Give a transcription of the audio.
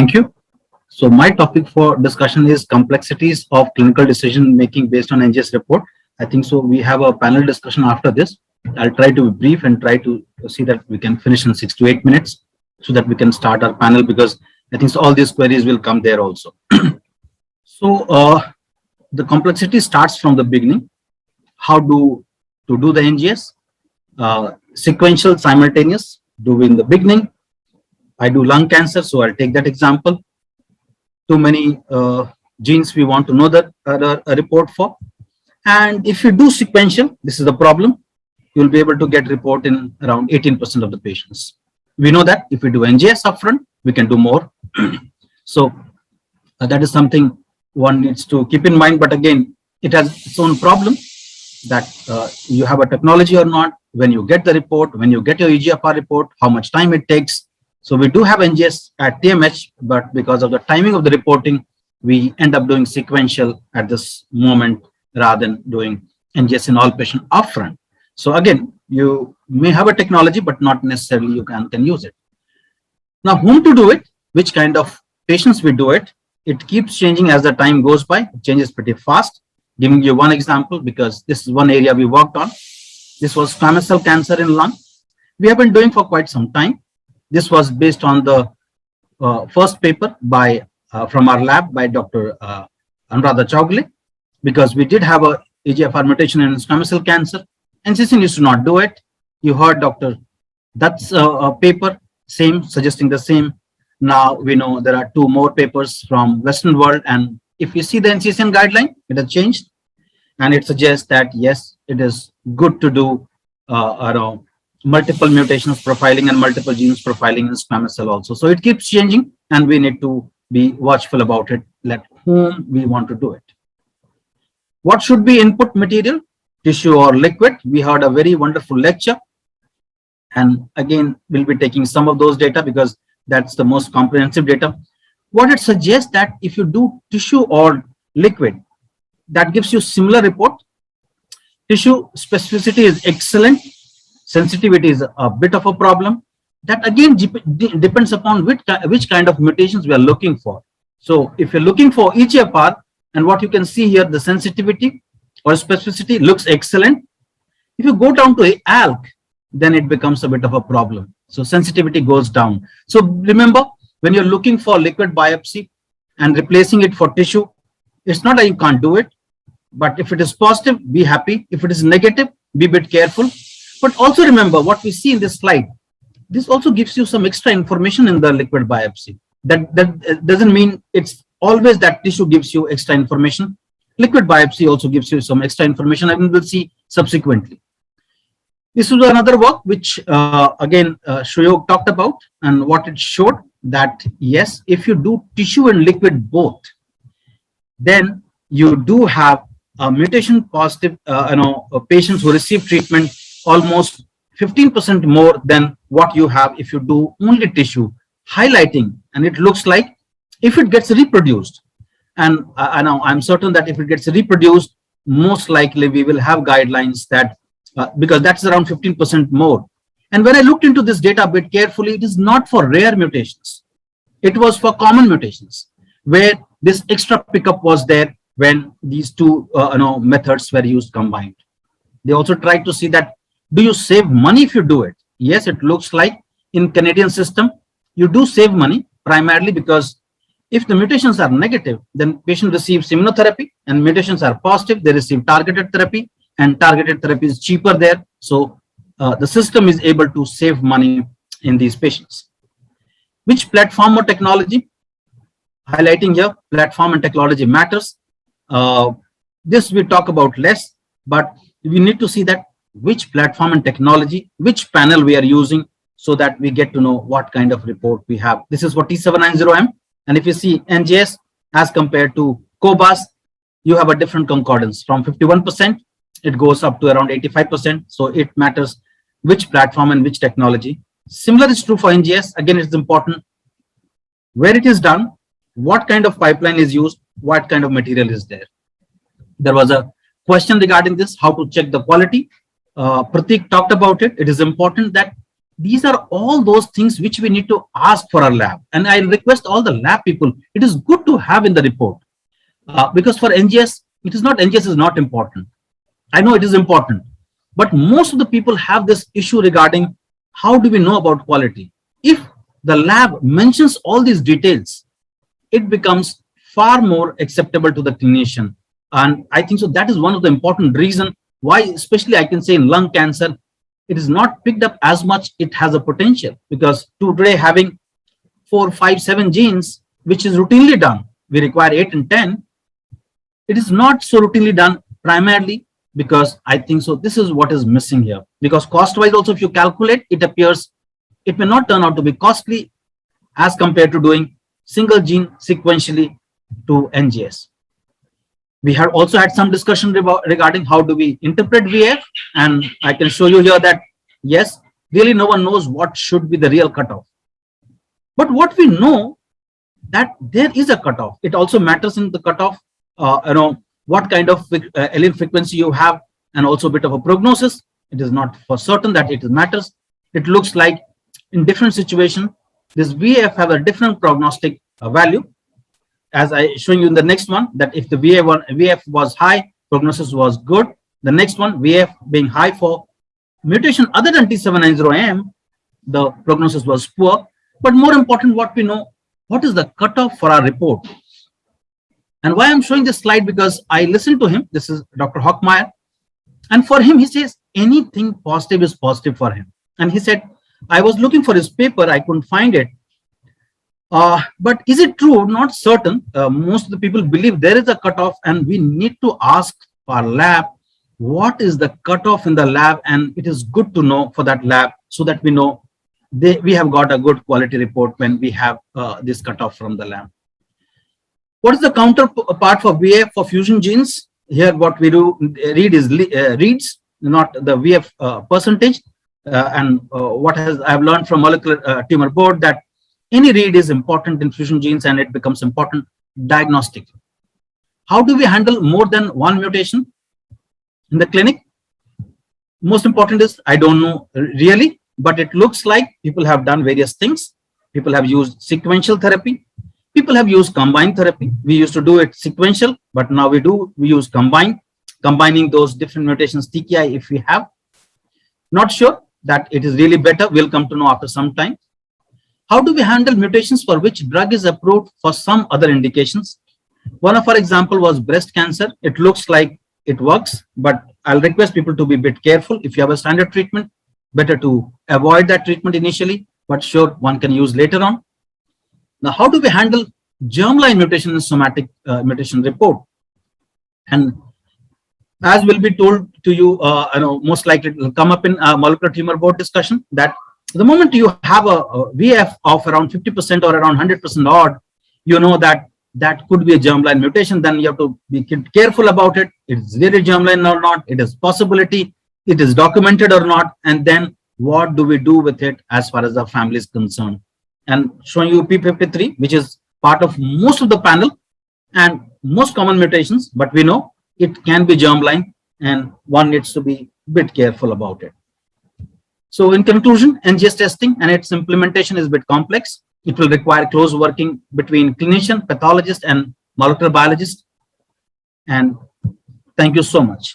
Thank you. So my topic for discussion is complexities of clinical decision making based on NGS report. I think so. We have a panel discussion after this. I'll try to be brief and try to see that we can finish in 6 to 8 minutes so that we can start our panel, because I think so all these queries will come there also. So the complexity starts from the beginning. How to do the NGS? Sequential, simultaneous, do in the beginning. I do lung cancer, so I'll take that example. Too many genes we want to know that a report for. And if you do sequential, this is the problem. You'll be able to get report in around 18% of the patients. We know that if we do NGS upfront, we can do more. So that is something one needs to keep in mind. But again, it has its own problem that you have a technology or not, when you get the report, when you get your EGFR report, how much time it takes. So we do have NGS at TMH, but because of the timing of the reporting, we end up doing sequential at this moment rather than doing NGS in all patients upfront. So again, you may have a technology, but not necessarily you can use it. Now, whom to do it, which kind of patients we do it, it keeps changing as the time goes by. It changes pretty fast. Giving you one example, because this is one area we worked on. This was squamous cell cancer in lung. We have been doing for quite some time. This was based on the first paper by from our lab by Dr. Anuradha Chowgule, because we did have a EGFR mutation in squamous cell cancer. NCCN used to not do it. You heard Dr. Dutt's paper, same, suggesting the same. Now we know there are 2 more papers from Western world, and if you see the NCCN guideline, it has changed, and it suggests that yes, it is good to do multiple mutations profiling and multiple genes profiling in squamous cell also. So it keeps changing, and we need to be watchful about it, let whom we want to do it. What should be input material, tissue or liquid? We heard a very wonderful lecture, and again, we'll be taking some of those data because that's the most comprehensive data. What it suggests that if you do tissue or liquid, that gives you similar report. Tissue specificity is excellent. Sensitivity is a bit of a problem. That again depends upon which kind of mutations we are looking for. So if you're looking for EGFR, and what you can see here, the sensitivity or specificity looks excellent. If you go down to ALK, then it becomes a bit of a problem. So sensitivity goes down. So remember, when you're looking for liquid biopsy and replacing it for tissue, it's not that you can't do it, but if it is positive, be happy. If it is negative, be a bit careful. But also remember what we see in this slide. This also gives you some extra information in the liquid biopsy. That doesn't mean it's always that tissue gives you extra information. Liquid biopsy also gives you some extra information, and we'll see subsequently. This is another work which again Shreyog talked about, and what it showed that yes, if you do tissue and liquid both, then you do have a mutation positive patients who receive treatment almost 15% more than what you have if you do only tissue, highlighting. And it looks like if it gets reproduced, and I'm certain that if it gets reproduced, most likely we will have guidelines that because that's around 15% more. And when I looked into this data a bit carefully, it is not for rare mutations. It was for common mutations where this extra pickup was there when these two methods were used combined. They also tried to see that, do you save money if you do it? Yes, it looks like in Canadian system, you do save money primarily because if the mutations are negative, then patient receives immunotherapy, and mutations are positive, they receive targeted therapy, and targeted therapy is cheaper there. So the system is able to save money in these patients. Which platform or technology? Highlighting here, platform and technology matters. This we talk about less, but we need to see that which platform and technology, which panel we are using, so that we get to know what kind of report we have. This is for T790M. And if you see NGS as compared to COBAS, you have a different concordance. From 51%, it goes up to around 85%. So it matters which platform and which technology. Similar is true for NGS. Again, it's important where it is done, what kind of pipeline is used, what kind of material is there. There was a question regarding this, how to check the quality. Pratik talked about it. It is important that These are all those things which we need to ask for our lab. And I request all the lab people, it is good to have in the report. Because for NGS, it is not, NGS is not important. I know it is important, but most of the people have this issue regarding how do we know about quality. If the lab mentions all these details, it becomes far more acceptable to the clinician. And I think so that is one of the important reason why, especially I can say in lung cancer, it is not picked up as much. It has a potential because today having 4, 5, 7 genes, which is routinely done, we require 8 and 10. It is not so routinely done primarily because I think so this is what is missing here. Because cost wise also, if you calculate, it appears it may not turn out to be costly as compared to doing single gene sequentially to NGS. We had also had some discussion regarding how do we interpret VAF, and I can show you here that yes, really no one knows what should be the real cutoff. But what we know that there is a cutoff. It also matters in the cutoff, what kind of allele frequency you have, and also a bit of a prognosis. It is not for certain that it matters. It looks like in different situations, this VAF have a different prognostic value. As I showing you in the next one, that if the VAF was high, prognosis was good. The next one, VAF being high for mutation other than T790M, the prognosis was poor. But more important, what we know, what is the cutoff for our report? And why I'm showing this slide, because I listened to him. This is Dr. Hockmeyer. And for him, he says anything positive is positive for him. And he said, I was looking for his paper, I couldn't find it. But is it true? Not certain. Most of the people believe there is a cutoff, and we need to ask our lab what is the cutoff in the lab, and it is good to know for that lab so that we know we have got a good quality report when we have this cutoff from the lab. What is the counterpart for VAF for fusion genes? Here, what we do read is reads, not the VF percentage. And what I've learned from molecular tumor board that any read is important in fusion genes, and it becomes important diagnostic. How do we handle more than one mutation in the clinic? Most important is, I don't know really, but it looks like people have done various things. People have used sequential therapy. People have used combined therapy. We used to do it sequential, but now we use combining those different mutations, TKI if we have. Not sure that it is really better. We'll come to know after some time. How do we handle mutations for which drug is approved for some other indications? One of our example was breast cancer. It looks like it works, but I'll request people to be a bit careful. If you have a standard treatment, better to avoid that treatment initially, but sure, one can use later on. Now, how do we handle germline mutation in somatic mutation report? And as will be told to you, most likely it will come up in molecular tumor board discussion, that the moment you have a VF of around 50% or around 100% odd, you know that could be a germline mutation. Then you have to be careful about it. It's really germline or not. It is possibility. It is documented or not. And then what do we do with it as far as the family is concerned? And showing you P53, which is part of most of the panel and most common mutations, but we know it can be germline, and one needs to be a bit careful about it. So in conclusion, NGS testing and its implementation is a bit complex. It will require close working between clinician, pathologist, and molecular biologist. And thank you so much.